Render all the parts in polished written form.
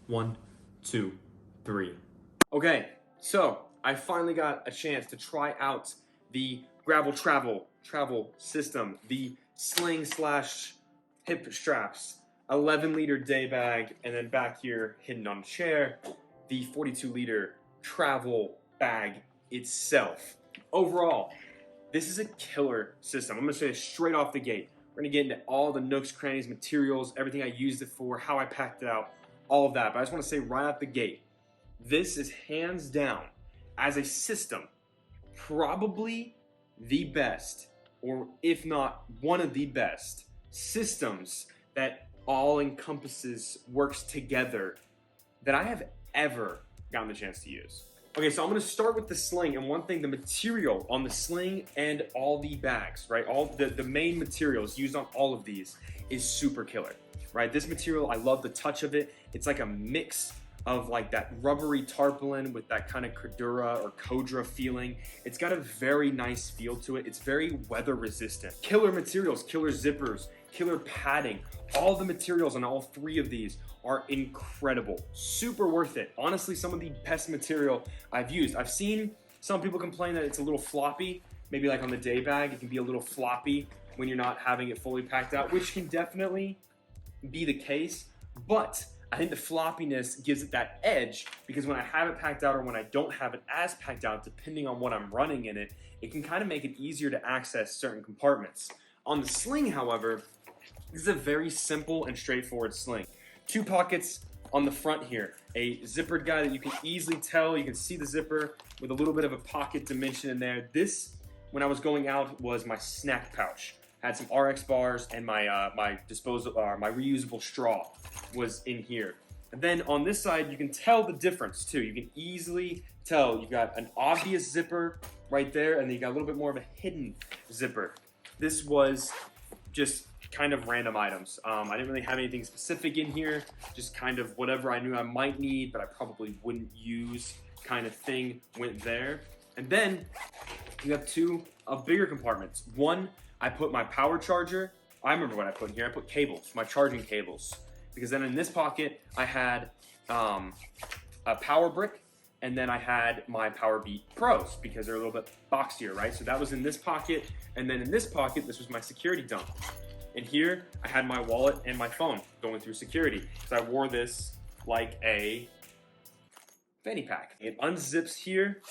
1, 2, 3. Okay, so I finally got a chance to try out the gravel travel system, the Sling slash hip straps, 11-liter day bag, and then back here hidden on a chair, the 42-liter travel bag itself. Overall, this is a killer system. I'm gonna say it straight off the gate. We're gonna get into all the nooks, crannies, materials, everything I used it for, how I packed it out, all of that. But I just wanna say right out the gate, this is hands down, as a system, probably the best, or if not one of the best, systems that all encompasses, works together, that I have ever gotten the chance to use. Okay, so I'm gonna start with the Sling, and one thing, the material on the Sling and all the bags, right? All the main materials used on all of these is super killer, right? This material, I love the touch of it. It's like a mix of like that rubbery tarpaulin with that kind of Cordura or Codra feeling. It's got a very nice feel to it. It's very weather resistant. Killer materials, killer zippers, killer padding. All the materials on all three of these are incredible. Super worth it. Honestly, some of the best material I've used. I've seen some people complain that it's a little floppy. Maybe like on the day bag, it can be a little floppy when you're not having it fully packed out, which can definitely be the case. But I think the floppiness gives it that edge, because when I have it packed out or when I don't have it as packed out, depending on what I'm running in it, it can kind of make it easier to access certain compartments. On the Sling, however, this is a very simple and straightforward Sling. 2 pockets on the front here, a zippered guy that you can easily tell, you can see the zipper with a little bit of a pocket dimension in there. This, when I was going out, was my snack pouch. I had some RX bars and my my reusable straw was in here. And then on this side, you can tell the difference too. You can easily tell you've got an obvious zipper right there, and then you got a little bit more of a hidden zipper. This was just kind of random items. I didn't really have anything specific in here, just kind of whatever I knew I might need, but I probably wouldn't use kind of thing went there. And then you have 2 bigger compartments. One, I put my power charger. I remember what I put in here. I put cables, my charging cables. Because then in this pocket, I had a power brick, and then I had my Powerbeat Pros because they're a little bit boxier, right? So that was in this pocket, and then in this pocket, this was my security dump. And here, I had my wallet and my phone going through security. So I wore this like a fanny pack. It unzips here,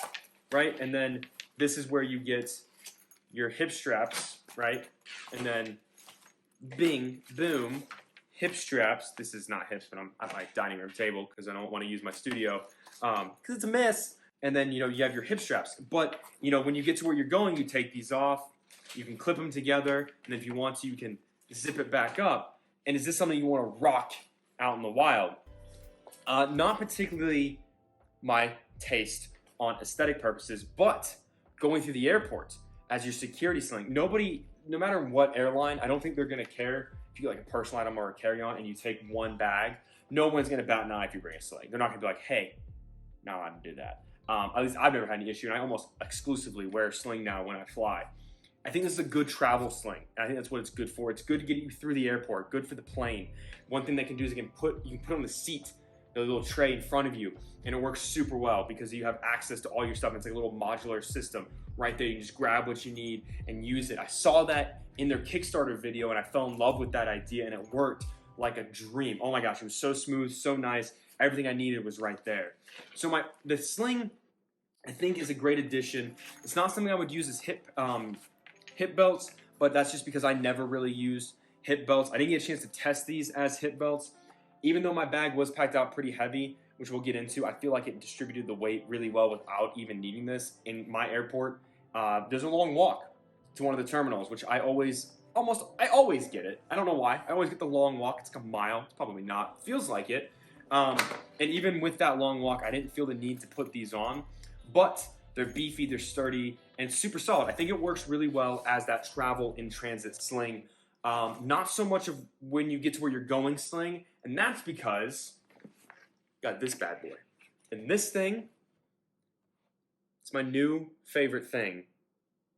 right? And then this is where you get your hip straps, right? And then bing, boom, hip straps. This is not hips, but I'm at my dining room table because I don't want to use my studio because it's a mess. And then, you know, you have your hip straps. But, you know, when you get to where you're going, you take these off. You can clip them together. And if you want to, you can zip it back up. And is this something you want to rock out in the wild? Not particularly my taste on aesthetic purposes, but going through the airport as your security Sling. Nobody, no matter what airline, I don't think they're gonna care if you get like a personal item or a carry-on and you take one bag. No one's gonna bat an eye if you bring a Sling. They're not gonna be like, hey, not allowed to do that. At least I've never had any issue, and I almost exclusively wear Sling now when I fly. I think this is a good travel Sling. And I think that's what it's good for. It's good to get you through the airport, good for the plane. One thing they can do is you can put on the seat, the little tray in front of you, and it works super well because you have access to all your stuff. It's like a little modular system right there. You can just grab what you need and use it. I saw that in their Kickstarter video, and I fell in love with that idea, and it worked like a dream. Oh my gosh, it was so smooth, so nice. Everything I needed was right there. So the Sling, I think, is a great addition. It's not something I would use as hip belts, but that's just because I never really used hip belts. I didn't get a chance to test these as hip belts. Even though my bag was packed out pretty heavy, which we'll get into, I feel like it distributed the weight really well without even needing this. In my airport, there's a long walk to one of the terminals, which I always get it. I don't know why. I always get the long walk. It's like a mile. It's probably not. Feels like it. And even with that long walk, I didn't feel the need to put these on. But they're beefy, they're sturdy, and super solid. I think it works really well as that travel in transit Sling. Not so much of when you get to where you're going Sling, and that's because got this bad boy. And this thing, it's my new favorite thing.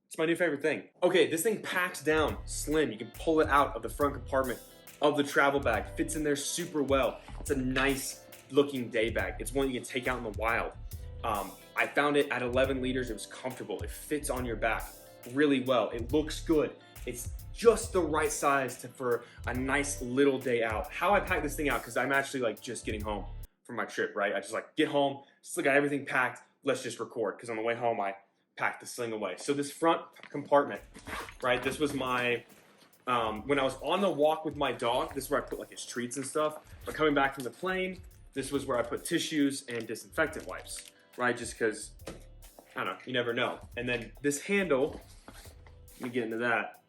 It's my new favorite thing. Okay, this thing packs down slim. You can pull it out of the front compartment of the travel bag. Fits in there super well. It's a nice looking day bag. It's one you can take out in the wild. I found it at 11 liters. It was comfortable. It fits on your back really well. It looks good. It's just the right size for a nice little day out. How I pack this thing out, because I'm actually like just getting home from my trip, right? I just like get home, still got everything packed. Let's just record, because on the way home I packed the Sling away. So this front compartment, right? This was my when I was on the walk with my dog. This is where I put like his treats and stuff. But coming back from the plane, this was where I put tissues and disinfectant wipes, right? Just because, I don't know, you never know. And then this handle, let me get into that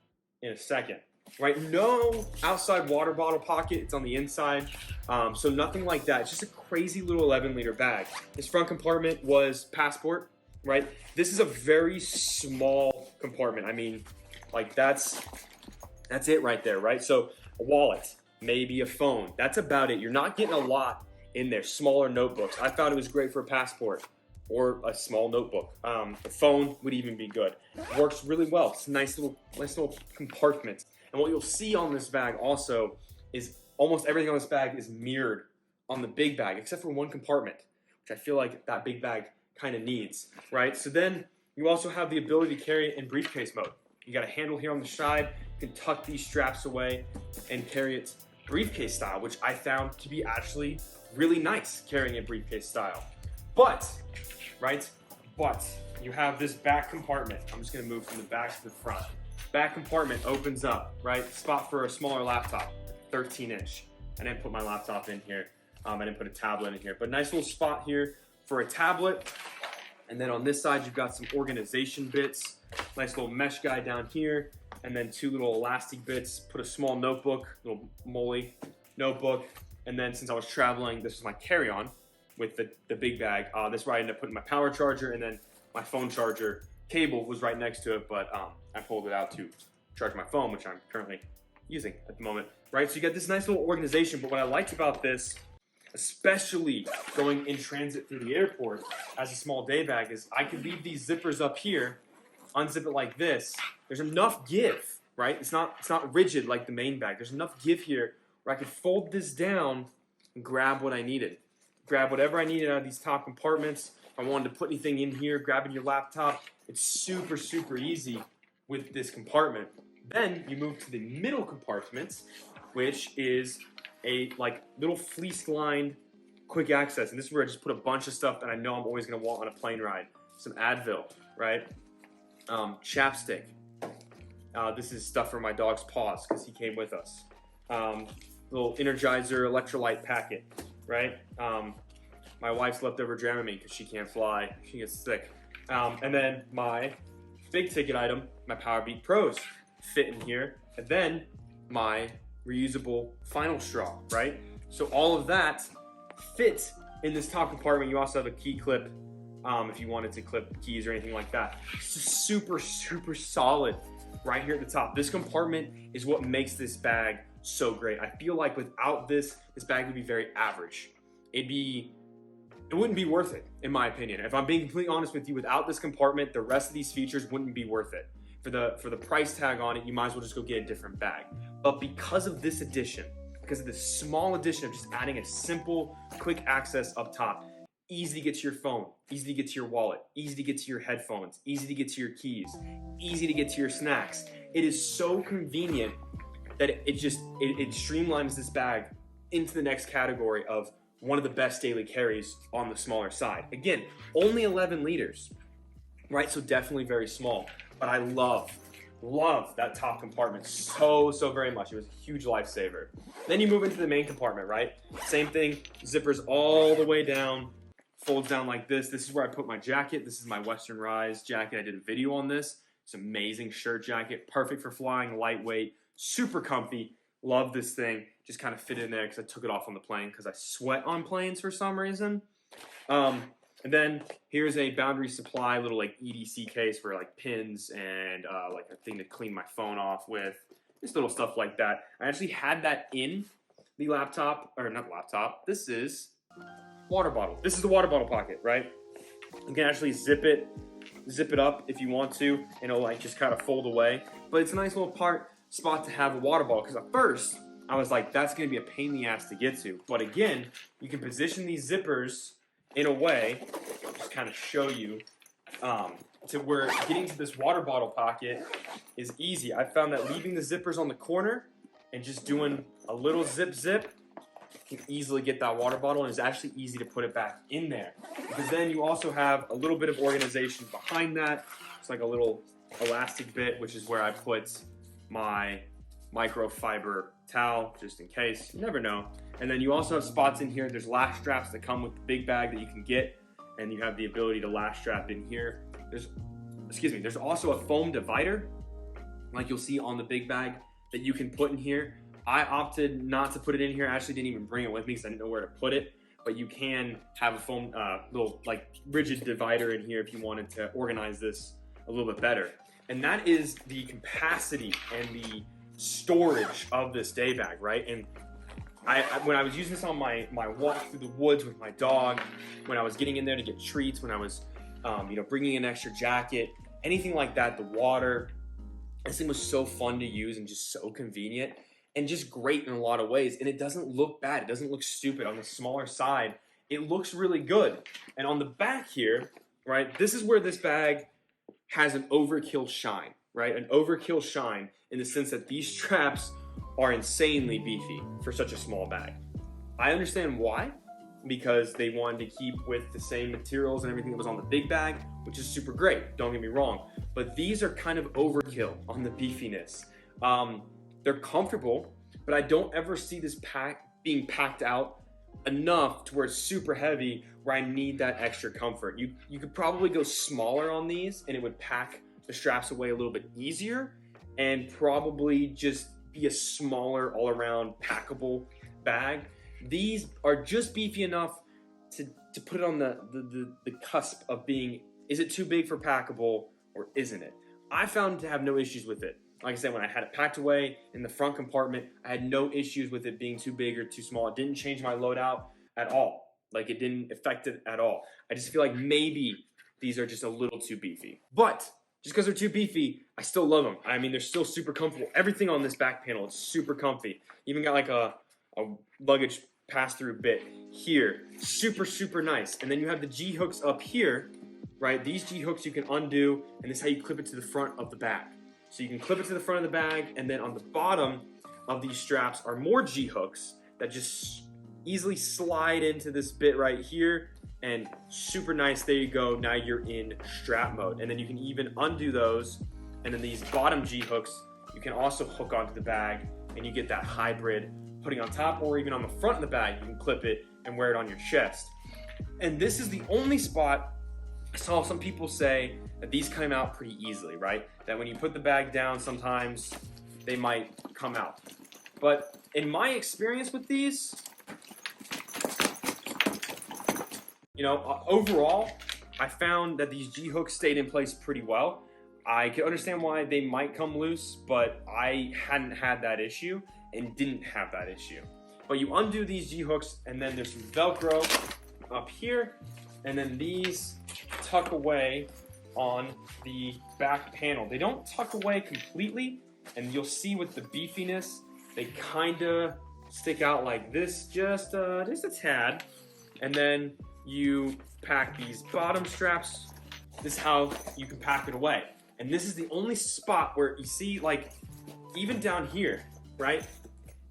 in a second, right? No outside water bottle pocket. It's on the inside. So nothing like that. It's just a crazy little 11-liter bag. This front compartment was passport, right? This is a very small compartment. I mean, like that's it right there, right? So a wallet, maybe a phone. That's about it. You're not getting a lot in there. Smaller notebooks. I thought it was great for a passport or a small notebook. The phone would even be good. It works really well. It's a nice little compartment. And what you'll see on this bag also is almost everything on this bag is mirrored on the big bag, except for one compartment, which I feel like that big bag kind of needs, right? So then you also have the ability to carry it in briefcase mode. You got a handle here on the side. You can tuck these straps away and carry it briefcase style, which I found to be actually really nice carrying it briefcase style. But, right, you have this back compartment. I'm just gonna move from the back to the front. Back compartment opens up, right? Spot for a smaller laptop, 13-inch. I didn't put my laptop in here. I didn't put a tablet in here, but nice little spot here for a tablet. And then on this side, you've got some organization bits. Nice little mesh guy down here. And then two little elastic bits. Put a small notebook, little Molly notebook. And then since I was traveling, this is my carry-on with the big bag. This is where I ended up putting my power charger, and then my phone charger cable was right next to it, but I pulled it out to charge my phone, which I'm currently using at the moment, right? So you get this nice little organization, but what I liked about this, especially going in transit through the airport as a small day bag, is I could leave these zippers up here, unzip it like this. There's enough give, right? It's not rigid like the main bag. There's enough give here where I could fold this down and grab what I needed. Grab whatever I needed out of these top compartments. If I wanted to put anything in here, grabbing your laptop, it's super, super easy with this compartment. Then you move to the middle compartment, which is a like little fleece-lined quick access. And this is where I just put a bunch of stuff that I know I'm always gonna want on a plane ride. Some Advil, right? Chapstick. This is stuff for my dog's paws because he came with us. Little Energizer electrolyte packet, right? My wife's leftover Dramamine because she can't fly. She gets sick. And then my big ticket item, my Powerbeat Pros, fit in here. And then my reusable final straw, right? So all of that fits in this top compartment. You also have a key clip if you wanted to clip keys or anything like that. It's just super, super solid right here at the top. This compartment is what makes this bag so great. I feel like without this bag would be very average. It wouldn't be worth it, in my opinion. If I'm being completely honest with you, without this compartment, the rest of these features wouldn't be worth it. For the price tag on it, you might as well just go get a different bag. But because of this addition, because of this small addition of just adding a simple, quick access up top, easy to get to your phone, easy to get to your wallet, easy to get to your headphones, easy to get to your keys, easy to get to your snacks. It is so convenient that it streamlines this bag into the next category of one of the best daily carries on the smaller side. Again, only 11 liters, right? So definitely very small, but I love that top compartment so very much. It was a huge lifesaver. Then you move into the main compartment, right? Same thing, zippers all the way down, folds down like this. This is where I put my jacket. This is my Western Rise jacket. I did a video on this. It's an amazing shirt jacket, perfect for flying, lightweight, super comfy. Love this thing. Just kind of fit in there because I took it off on the plane because I sweat on planes for some reason. And then here's a Boundary Supply little like EDC case for like pins and like a thing to clean my phone off with. Just little stuff like that. I actually had that in the laptop, or not laptop. This is water bottle. This is the water bottle pocket, right? You can actually zip it up if you want to, and it'll like just kind of fold away. But it's a nice little spot to have a water bottle, because at first I was like, that's going to be a pain in the ass to get to. But again, you can position these zippers in a way, just kind of show you, to where getting to this water bottle pocket is easy. I found that leaving the zippers on the corner and just doing a little zip, you can easily get that water bottle, and it's actually easy to put it back in there. Because then you also have a little bit of organization behind that. It's like a little elastic bit, which is where I put my microfiber towel, just in case. You never know. And then you also have spots in here. There's lash straps that come with the big bag that you can get, and you have the ability to lash strap in here. There's also a foam divider, like you'll see on the big bag, that you can put in here. I opted not to put it in here. I actually didn't even bring it with me because I didn't know where to put it. But you can have a foam, little like rigid divider in here if you wanted to organize this a little bit better. And that is the capacity and the storage of this day bag, right? And when I was using this on my walk through the woods with my dog, when I was getting in there to get treats, when I was bringing an extra jacket, anything like that, the water, this thing was so fun to use and just so convenient and just great in a lot of ways. And it doesn't look bad. It doesn't look stupid. On the smaller side, it looks really good. And on the back here, right, this is where this bag has an overkill shine, right? An overkill shine in the sense that these straps are insanely beefy for such a small bag. I understand why, because they wanted to keep with the same materials and everything that was on the big bag, which is super great, don't get me wrong. But these are kind of overkill on the beefiness. They're comfortable, but I don't ever see this being packed out enough to where it's super heavy where I need that extra comfort. You could probably go smaller on these and it would pack the straps away a little bit easier and probably just be a smaller all-around packable bag. These are just beefy enough to put it on the cusp of being, is it too big for packable or isn't it? I found to have no issues with it. Like I said, when I had it packed away in the front compartment, I had no issues with it being too big or too small. It didn't change my loadout at all. Like, it didn't affect it at all. I just feel like maybe these are just a little too beefy. But just because they're too beefy, I still love them. I mean, they're still super comfortable. Everything on this back panel is super comfy. Even got like a luggage pass-through bit here. Super, super nice. And then you have the G-hooks up here, right? These G-hooks you can undo, and this is how you clip it to the front of the bag. So you can clip it to the front of the bag, and then on the bottom of these straps are more G-hooks that just easily slide into this bit right here, and super nice. There you go. Now you're in strap mode. And then you can even undo those, and then these bottom G-hooks you can also hook onto the bag, and you get that hybrid putting on top or even on the front of the bag. You can clip it and wear it on your chest. And this is the only spot I saw some people say that these come out pretty easily, right? That when you put the bag down, sometimes they might come out. But in my experience with these, overall, I found that these G-hooks stayed in place pretty well. I can understand why they might come loose, but I hadn't had that issue and didn't have that issue. But you undo these G-hooks, and then there's some Velcro up here, and then these tuck away on the back panel. They don't tuck away completely, and you'll see with the beefiness, they kind of stick out like this, just a tad. And then you pack these bottom straps. This is how you can pack it away. And this is the only spot where you see, like, even down here, right?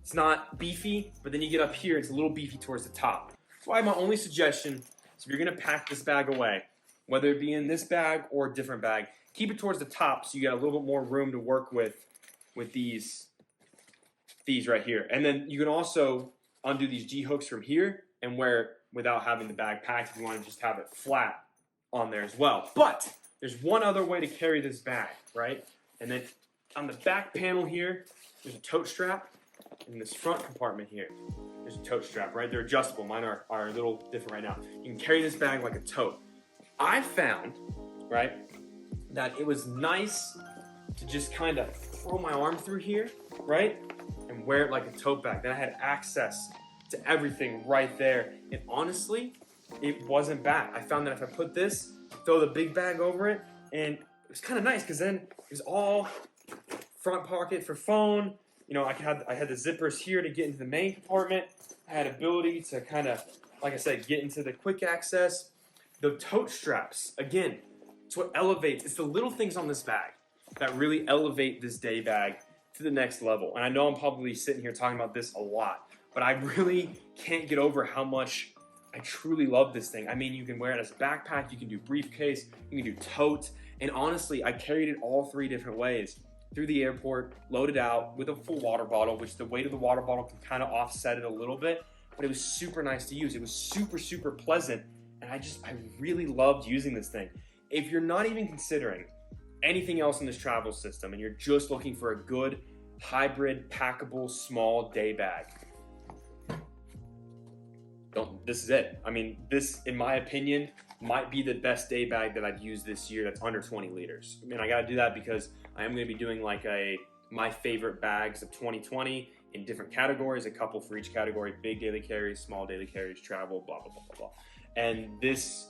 It's not beefy, but then you get up here, it's a little beefy towards the top. That's why my only suggestion is if you're gonna pack this bag away, whether it be in this bag or a different bag, keep it towards the top so you got a little bit more room to work with these right here. And then you can also undo these G-hooks from here and wear it without having the bag packed if you want to just have it flat on there as well. But there's one other way to carry this bag, right? And then on the back panel here, there's a tote strap. In this front compartment here, there's a tote strap, right? They're adjustable. Mine are a little different right now. You can carry this bag like a tote. I found, right, that it was nice to just kind of throw my arm through here, right, and wear it like a tote bag. Then I had access to everything right there. And honestly, it wasn't bad. I found that if I put this, throw the big bag over it, and it was kind of nice because then it was all front pocket for phone, You know, I had the zippers here to get into the main compartment. I had ability to kind of, like I said, get into the quick access. The tote straps, again, it's what elevates. It's the little things on this bag that really elevate this day bag to the next level. And I know I'm probably sitting here talking about this a lot, but I really can't get over how much I truly love this thing. I mean, you can wear it as a backpack, you can do briefcase, you can do tote, and honestly, I carried it all 3 different ways. Through the airport, loaded out with a full water bottle, which the weight of the water bottle can kind of offset it a little bit, but it was super nice to use. It was super, super pleasant, and I really loved using this thing. If you're not even considering anything else in this travel system and you're just looking for a good hybrid, packable, small day bag, this is it. I mean, this, in my opinion, might be the best day bag that I've used this year that's under 20 liters. I mean, I gotta do that because I am gonna be doing like my favorite bags of 2020 in different categories, a couple for each category: big daily carries, small daily carries, travel, blah, blah, blah, blah, blah. And this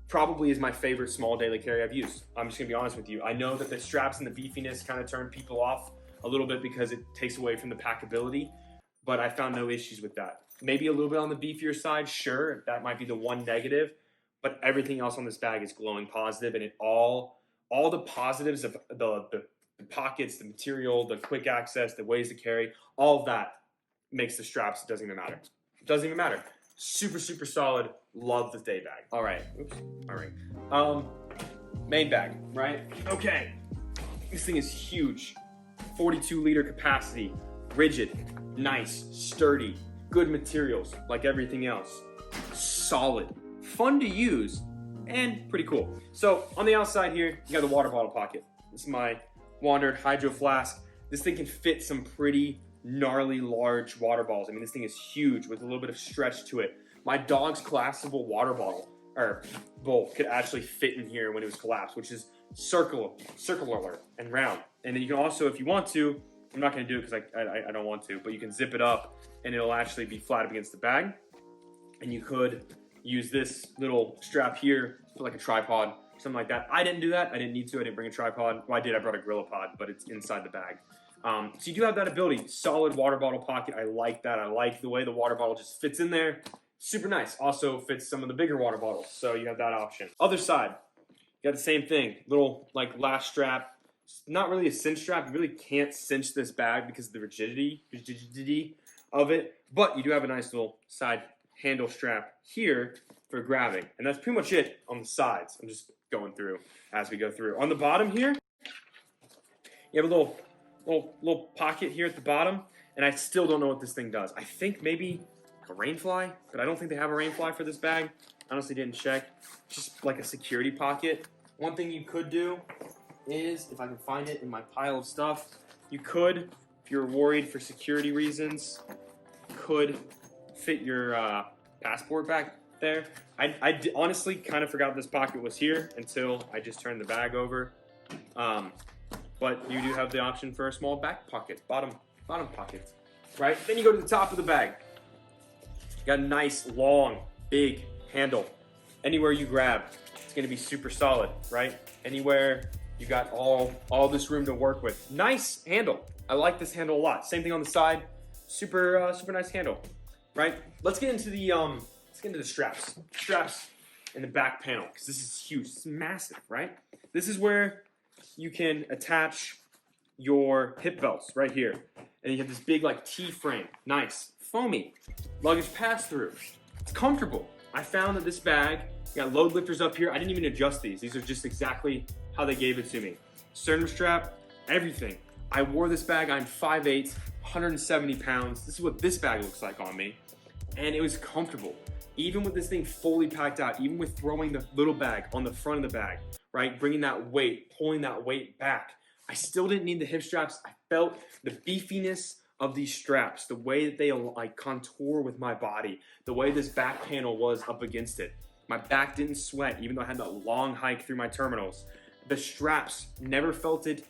probably is my favorite small daily carry I've used. I'm just gonna be honest with you. I know that the straps and the beefiness kind of turn people off a little bit because it takes away from the packability, but I found no issues with that. Maybe a little bit on the beefier side, sure, that might be the one negative, but everything else on this bag is glowing positive, and all the positives of the pockets, the material, the quick access, the ways to carry, all of that makes the straps, it doesn't even matter. It doesn't even matter. Super, super solid. Love the day bag. All right. Oops. All right. Main bag, right? Okay. This thing is huge. 42 liter capacity. Rigid. Nice. Sturdy. Good materials, like everything else. Solid. Fun to use. And pretty cool. So on the outside here, you got the water bottle pocket. This is my Wandered Hydro Flask. This thing can fit some pretty gnarly large water bottles. I mean, this thing is huge with a little bit of stretch to it. My dog's collapsible water bottle, or bowl, could actually fit in here when it was collapsed, which is circular and round. And then you can also, if you want to, I'm not gonna do it because I don't want to, but you can zip it up and it'll actually be flat up against the bag. And you could use this little strap here for like a tripod, something like that. I didn't do that. I didn't need to. I didn't bring a tripod. Well, I did. I brought a GorillaPod, but it's inside the bag. So you do have that ability. Solid water bottle pocket. I like that. I like the way the water bottle just fits in there. Super nice. Also fits some of the bigger water bottles, so you have that option. Other side, you got the same thing. Little like lash strap. It's not really a cinch strap. You really can't cinch this bag because of the rigidity of it. But you do have a nice little side handle strap here for grabbing, and that's pretty much it on the sides. I'm just going through as we go through. On the bottom here, you have a little pocket here at the bottom, and I still don't know what this thing does. I think maybe a rain fly, but I don't think they have a rain fly for this bag. Honestly, didn't check. Just like a security pocket. One thing you could do is, if I can find it in my pile of stuff, you could, if you're worried for security reasons, could fit your passport back there. I honestly kind of forgot this pocket was here until I just turned the bag over. But you do have the option for a small back pocket, bottom pocket, right? Then you go to the top of the bag. You got a nice, long, big handle. Anywhere you grab, it's gonna be super solid, right? Anywhere, you got all this room to work with. Nice handle. I like this handle a lot. Same thing on the side. Super nice handle, right? Let's get into the straps. Straps in the back panel, because this is huge. It's massive, right? This is where you can attach your hip belts right here. And you have this big like T-frame. Nice. Foamy. Luggage pass-through. It's comfortable. I found that this bag, you got load lifters up here. I didn't even adjust these. These are just exactly how they gave it to me. Sternum strap, everything. I wore this bag. I'm 5'8", 170 pounds. This is what this bag looks like on me. And it was comfortable. Even with this thing fully packed out, even with throwing the little bag on the front of the bag, right? Bringing that weight, pulling that weight back. I still didn't need the hip straps. I felt the beefiness of these straps, the way that they like contour with my body, the way this back panel was up against it. My back didn't sweat, even though I had that long hike through my terminals. The straps, never felt it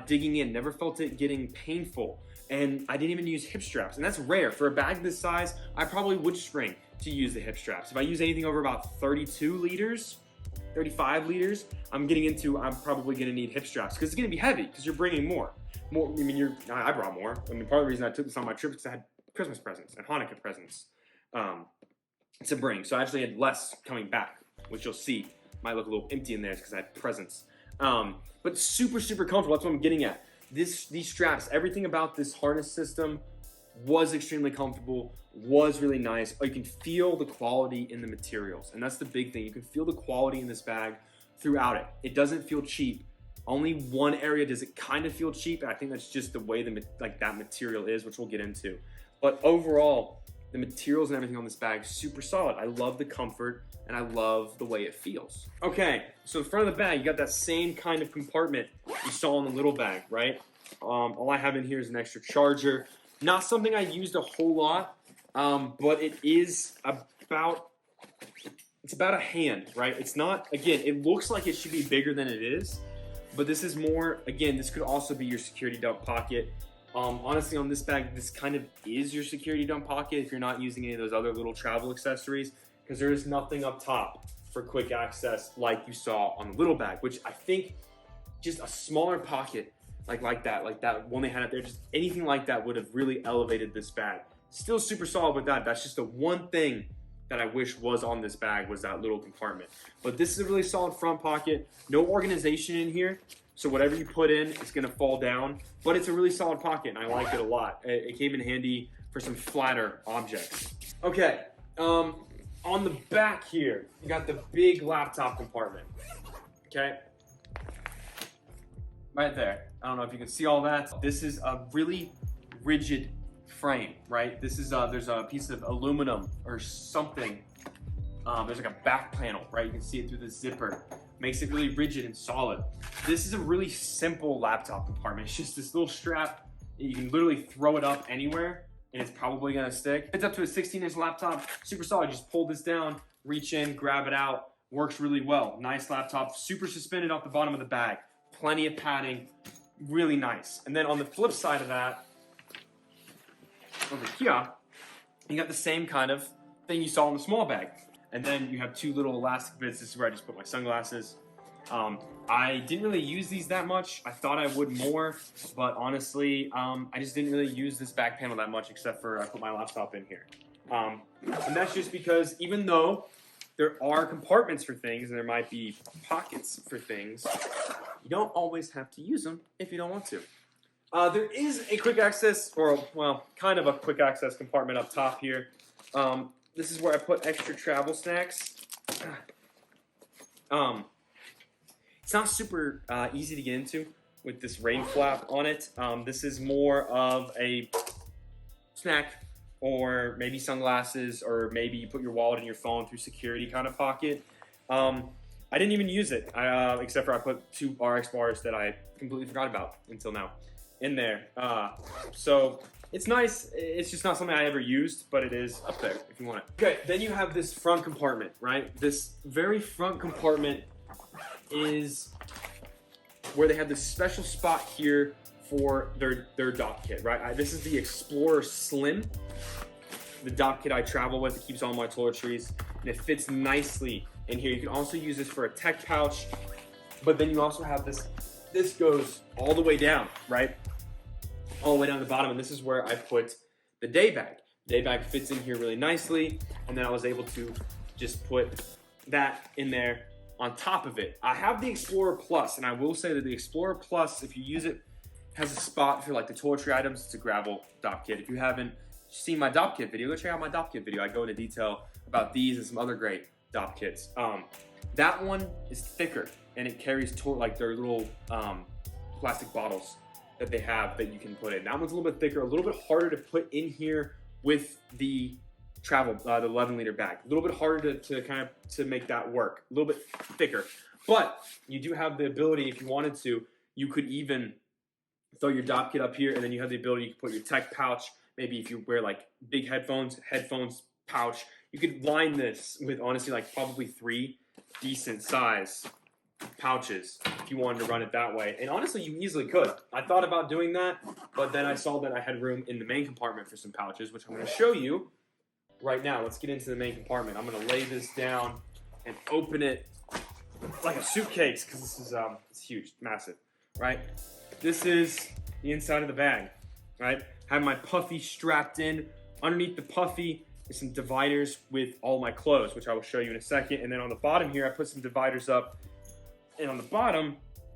digging in, never felt it getting painful. And I didn't even use hip straps. And that's rare. For a bag this size, I probably would spring to use the hip straps. If I use anything over about 32 liters, 35 liters, I'm probably gonna need hip straps because it's gonna be heavy because you're bringing more. more. I mean, I brought more. I mean, part of the reason I took this on my trip is because I had Christmas presents and Hanukkah presents to bring. So I actually had less coming back, which you'll see might look a little empty in there because I had presents. But super, super comfortable. That's what I'm getting at. These straps, everything about this harness system was extremely comfortable, was really nice. You can feel the quality in the materials, and that's the big thing. You can feel the quality in this bag throughout it. It doesn't feel cheap. Only one area does it kind of feel cheap, and I think that's just the way that material is, which we'll get into. But overall, the materials and everything on this bag, super solid. I love the comfort, and I love the way it feels. Okay, so the front of the bag, you got that same kind of compartment you saw in the little bag, right? All I have in here is an extra charger. Not something I used a whole lot, but it is about a hand, right? It's not, again, it looks like it should be bigger than it is, but this is more, again, this could also be your security dump pocket. Honestly, on this bag, this kind of is your security dump pocket if you're not using any of those other little travel accessories, because there is nothing up top for quick access like you saw on the little bag, which I think just a smaller pocket like that one they had up there, just anything like that would have really elevated this bag. Still super solid with that. That's just the one thing that I wish was on this bag, was that little compartment. But this is a really solid front pocket. No organization in here, so whatever you put in, it's gonna fall down. But it's a really solid pocket, and I like it a lot. It came in handy for some flatter objects. Okay, on the back here, you got the big laptop compartment. Okay, right there. I don't know if you can see all that. This is a really rigid frame, right? This is there's a piece of aluminum or something. There's like a back panel, right? You can see it through the zipper. Makes it really rigid and solid. This is a really simple laptop compartment. It's just this little strap. You can literally throw it up anywhere and it's probably gonna stick. It's up to a 16-inch laptop, super solid. Just pull this down, reach in, grab it out. Works really well. Nice laptop, super suspended off the bottom of the bag. Plenty of padding, really nice. And then on the flip side of that, over here, you got the same kind of thing you saw in the small bag. And then you have two little elastic bits. This is where I just put my sunglasses. I didn't really use these that much. I thought I would more, but honestly, I just didn't really use this back panel that much, except for I put my laptop in here. And that's just because even though there are compartments for things and there might be pockets for things, you don't always have to use them if you don't want to. There is a quick access, or well, kind of a quick access compartment up top here. This is where I put extra travel snacks. It's not super easy to get into with this rain flap on it. This is more of a snack, or maybe sunglasses, or maybe you put your wallet and your phone through security kind of pocket. I didn't even use it, except for I put 2 RX bars that I completely forgot about until now in there. So it's nice. It's just not something I ever used, but it is up there if you want it. Okay, then you have this front compartment, right? This very front compartment is where they have this special spot here for their dock kit, right? This is the Explorer Slim, the dock kit I travel with. It keeps all my toiletries, and it fits nicely in here. You can also use this for a tech pouch, but then you also have this. This goes all the way down, right? All the way down to the bottom, and this is where I put the day bag. The day bag fits in here really nicely, and then I was able to just put that in there on top of it. I have the Explorer Plus, and I will say that the Explorer Plus, if you use it, has a spot for like the toiletry items. It's a gravel dock kit. If you haven't seen my dock kit video, go check out my dock kit video. I go into detail about these and some other great dock kits. That one is thicker, and it carries like their little plastic bottles that they have that you can put in. That one's a little bit thicker, a little bit harder to put in here with the travel, the 11-liter bag. A little bit harder to make that work. A little bit thicker, but you do have the ability, if you wanted to, you could even throw your dock kit up here, and then you have the ability to put your tech pouch. Maybe if you wear like big headphones pouch, you could line this with honestly like probably 3 decent size pouches if you wanted to run it that way. And honestly, you easily could. I thought about doing that, but then I saw that I had room in the main compartment for some pouches, which I'm going to show you right now. Let's get into the main compartment. I'm going to lay this down and open it like a suitcase, because this is it's huge, massive, right? This is the inside of the bag, right? Have my puffy strapped in. Underneath the puffy is some dividers with all my clothes, which I will show you in a second. And then on the bottom here, I put some dividers up. And on the bottom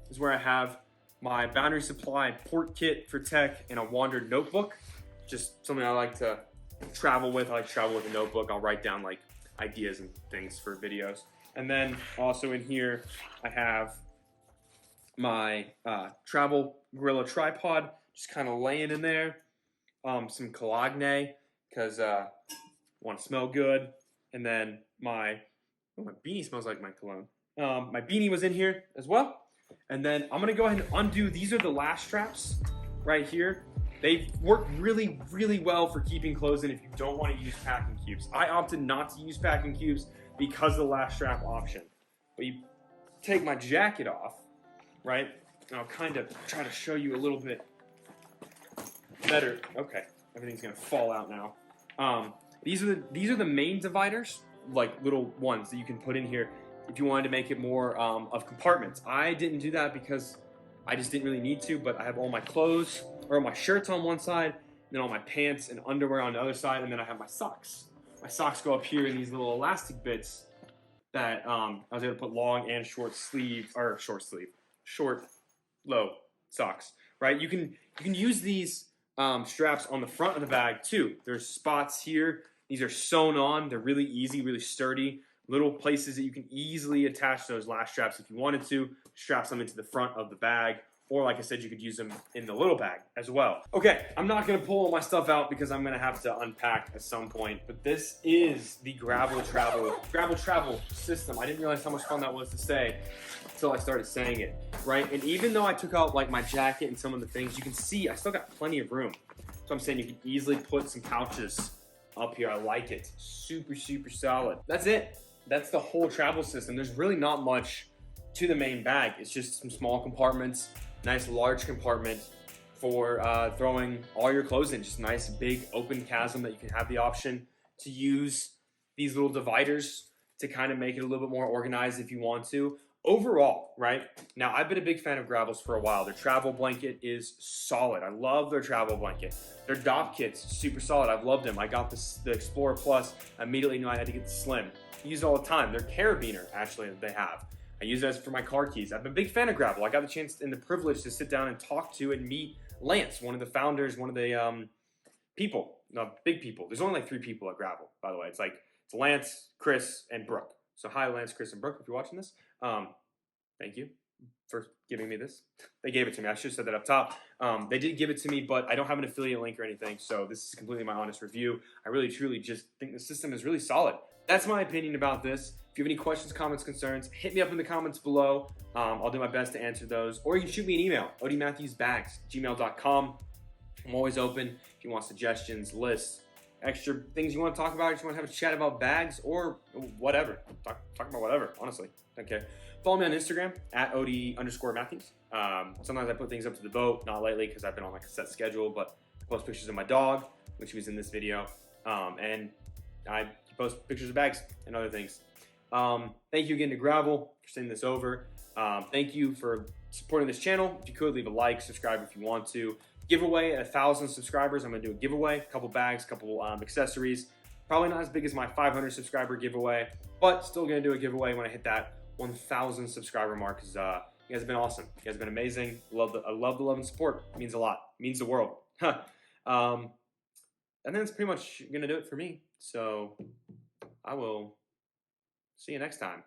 is where I have my battery supply, port kit for tech, and a wandered notebook. Just something I like to travel with. I like to travel with a notebook. I'll write down like ideas and things for videos. And then also in here, I have my travel gorilla tripod, just kind of laying in there. Some cologne, because I want to smell good. And then my beanie smells like my cologne. My beanie was in here as well. And then I'm gonna go ahead and undo. These are the lash straps right here. They work really, really well for keeping clothes in if you don't want to use packing cubes. I opted not to use packing cubes because of the lash strap option. But you take my jacket off, right? And I'll kind of try to show you a little bit better. Okay, everything's gonna fall out now. These are the main dividers, like little ones that you can put in here if you wanted to make it more of compartments. I didn't do that because I just didn't really need to, but I have all my clothes, or my shirts on one side, and then all my pants and underwear on the other side, and then I have my socks. My socks go up here in these little elastic bits that I was able to put long and short low socks, right? You can use these straps on the front of the bag too. There's spots here. These are sewn on. They're really easy, really sturdy. Little places that you can easily attach those lash straps if you wanted to. Strap them into the front of the bag. Or like I said, you could use them in the little bag as well. Okay, I'm not gonna pull all my stuff out because I'm gonna have to unpack at some point, but this is the gravel travel system. I didn't realize how much fun that was to say until I started saying it, right? And even though I took out like my jacket and some of the things, you can see I still got plenty of room. So I'm saying you can easily put some pouches up here. I like it. Super, super solid. That's it. That's the whole travel system. There's really not much to the main bag. It's just some small compartments, nice large compartment for throwing all your clothes in. Just a nice big open chasm that you can have the option to use these little dividers to kind of make it a little bit more organized if you want to. Overall, right? Now, I've been a big fan of Gravels for a while. Their travel blanket is solid. I love their travel blanket. Their DOP kit's super solid. I've loved them. I got the Explorer Plus. I immediately knew I had to get the Slim. I use it all the time. Their carabiner, actually, that they have. I use it as for my car keys. I'm a big fan of Gravel. I got the chance and the privilege to sit down and talk to and meet Lance, one of the founders, one of the big people. There's only like 3 people at Gravel, by the way. It's Lance, Chris, and Brooke. So hi, Lance, Chris, and Brooke, if you're watching this. Thank you for giving me this. They gave it to me. I should have said that up top. They did give it to me, but I don't have an affiliate link or anything, so this is completely my honest review. I really, truly just think the system is really solid. That's my opinion about this. If you have any questions, comments, concerns, hit me up in the comments below. I'll do my best to answer those. Or you can shoot me an email, odiematthewsbags@gmail.com. I'm always open if you want suggestions, lists, extra things you want to talk about, or just want to have a chat about bags or whatever. Talk about whatever, honestly. Okay. Follow me on Instagram at odie_matthews. Sometimes I put things up to the vote, not lately because I've been on like a set schedule, but I post pictures of my dog, which was in this video. And I post pictures of bags and other things. Thank you again to Gravel for sending this over. Thank you for supporting this channel. If you could, leave a like, subscribe if you want to. Giveaway at 1,000 subscribers. I'm gonna do a giveaway, a couple bags, a couple accessories. Probably not as big as my 500 subscriber giveaway, but still gonna do a giveaway when I hit that 1,000 subscriber mark. Because you guys have been awesome. You guys have been amazing. I love the love and support. It means a lot. It means the world. And then that's pretty much gonna do it for me. So I will see you next time.